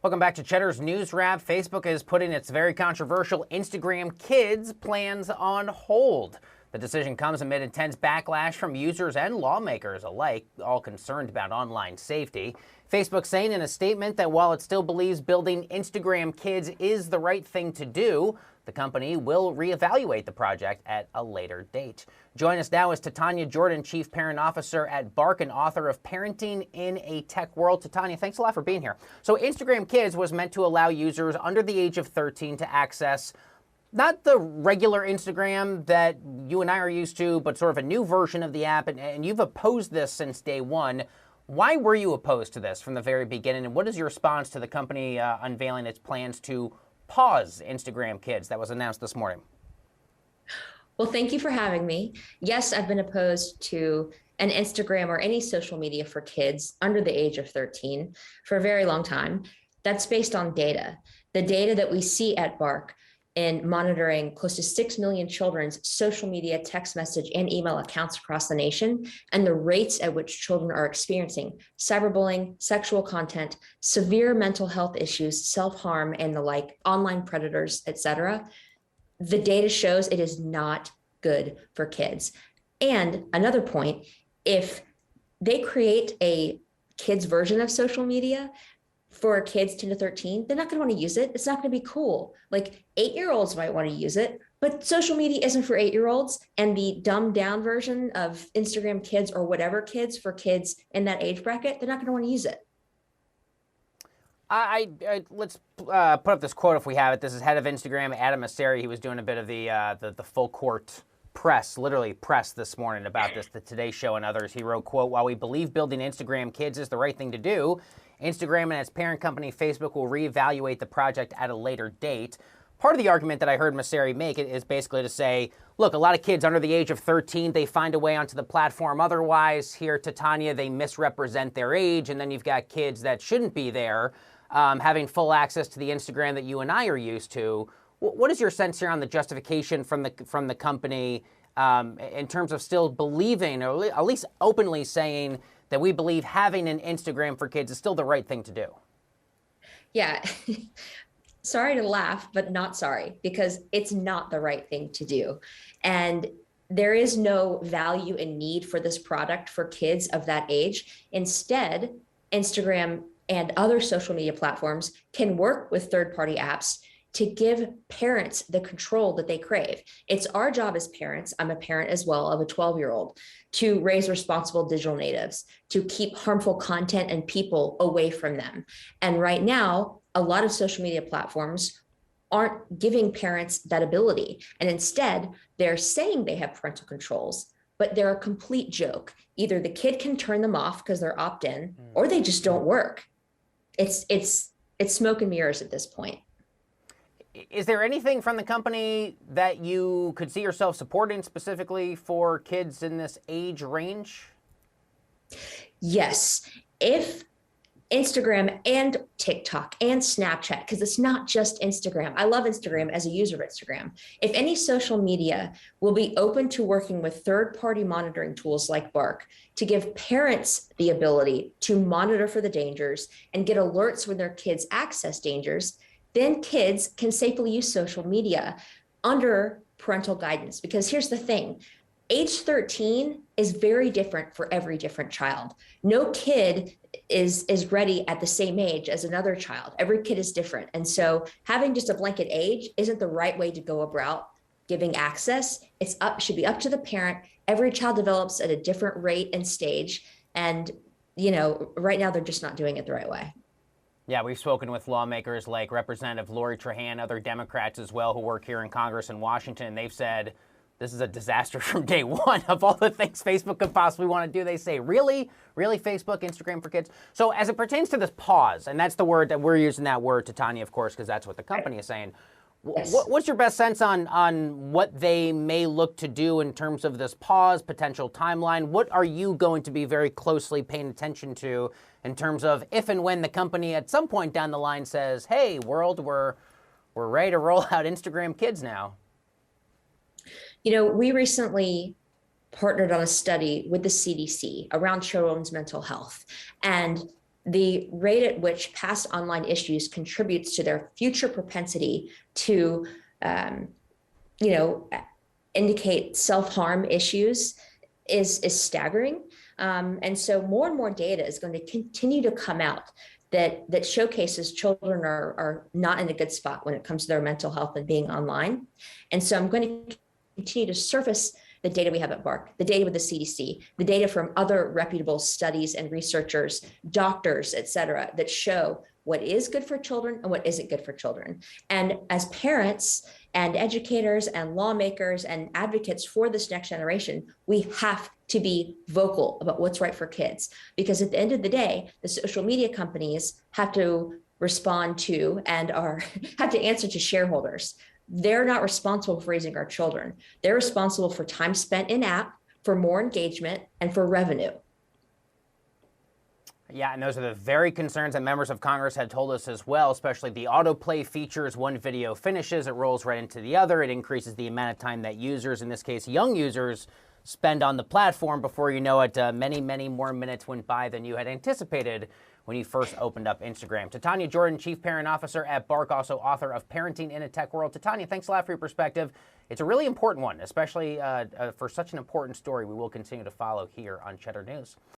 Welcome back to Cheddar's News Wrap. Facebook is putting its very controversial Instagram Kids plans on hold. The decision comes amid intense backlash from users and lawmakers alike, all concerned about online safety. Facebook saying in a statement that while it still believes building Instagram Kids is the right thing to do, the company will reevaluate the project at a later date. Join us now is Titania Jordan, Chief Parent Officer at Bark and author of Parenting in a Tech World. Titania, thanks a lot for being here. So Instagram Kids was meant to allow users under the age of 13 to access not the regular Instagram that you and I are used to, but sort of a new version of the app. And you've opposed this since day one. Why were you opposed to this from the very beginning? And what is your response to the company unveiling its plans to pause Instagram Kids that was announced this morning? Well, thank you for having me. Yes, I've been opposed to an Instagram or any social media for kids under the age of 13 for a very long time. That's based on data. The data that we see at Bark in monitoring close to 6 million children's social media, text message, and email accounts across the nation, and the rates at which children are experiencing cyberbullying, sexual content, severe mental health issues, self-harm, and the like, online predators, etc. The data shows it is not good for kids. And another point, if they create a kids version of social media for kids 10 to 13, they're not going to want to use it. It's not going to be cool. Like 8-year-olds might want to use it, but social media isn't for 8-year-olds. And the dumbed down version of Instagram Kids or whatever kids for kids in that age bracket, they're not going to want to use it. Let's put up this quote if we have it. This is head of Instagram, Adam Mosseri. He was doing a bit of the full court press, literally press this morning about this, the Today Show and others. He wrote, quote, "While we believe building Instagram Kids is the right thing to do, Instagram and its parent company, Facebook, will reevaluate the project at a later date." Part of the argument that I heard Mosseri make is basically to say, look, a lot of kids under the age of 13, they find a way onto the platform. Otherwise, here, Titania, they misrepresent their age, and then you've got kids that shouldn't be there having full access to the Instagram that you and I are used to. What is your sense here on the justification from the company in terms of still believing, or at least openly saying, that we believe having an Instagram for kids is still the right thing to do? Yeah. Sorry to laugh, but not sorry, because it's not the right thing to do. And there is no value and need for this product for kids of that age. Instead, Instagram and other social media platforms can work with third-party apps to give parents the control that they crave. It's our job as parents, I'm a parent as well of a 12-year-old, to raise responsible digital natives, to keep harmful content and people away from them. And right now, a lot of social media platforms aren't giving parents that ability. And instead, they're saying they have parental controls, but they're a complete joke. Either the kid can turn them off because they're opt-in, or they just don't work. It's smoke and mirrors at this point. Is there anything from the company that you could see yourself supporting specifically for kids in this age range? Yes. If Instagram and TikTok and Snapchat, because it's not just Instagram. I love Instagram as a user of Instagram. If any social media will be open to working with third-party monitoring tools like Bark to give parents the ability to monitor for the dangers and get alerts when their kids access dangers, then kids can safely use social media under parental guidance. Because here's the thing, age 13 is very different for every different child. No kid is ready at the same age as another child. Every kid is different. And so having just a blanket age isn't the right way to go about giving access. Should be up to the parent. Every child develops at a different rate and stage. And, right now they're just not doing it the right way. Yeah, we've spoken with lawmakers like Representative Lori Trahan, other Democrats as well who work here in Congress in Washington, and they've said this is a disaster from day one. Of all the things Facebook could possibly want to do, they say, really? Really, Facebook, Instagram for kids? So as it pertains to this pause, and that's the word that we're using, that word, Titania, of course, because that's what the company is saying. Yes. What's your best sense on what they may look to do in terms of this pause, potential timeline? What are you going to be very closely paying attention to in terms of if and when the company at some point down the line says, hey, world, we're ready to roll out Instagram Kids now? We recently partnered on a study with the CDC around children's mental health. And the rate at which past online issues contributes to their future propensity to, you know, indicate self-harm issues is staggering. And so more and more data is going to continue to come out that showcases children are not in a good spot when it comes to their mental health and being online. And so I'm going to continue to surface the data we have at BARC, the data with the CDC, the data from other reputable studies and researchers, doctors, et cetera, that show what is good for children and what isn't good for children. And as parents and educators and lawmakers and advocates for this next generation, we have to be vocal about what's right for kids. Because at the end of the day, the social media companies have to respond to and have to answer to shareholders. They're not responsible for raising our children. They're responsible for time spent in app, for more engagement, and for revenue. Yeah, and those are the very concerns that members of Congress had told us as well, especially the autoplay features. One video finishes, it rolls right into the other. It increases the amount of time that users, in this case young users, spend on the platform. Before you know it, many, many more minutes went by than you had anticipated when you first opened up Instagram. Titania Jordan, Chief Parent Officer at BARC, also author of Parenting in a Tech World. Titania, thanks a lot for your perspective. It's a really important one, especially for such an important story we will continue to follow here on Cheddar News.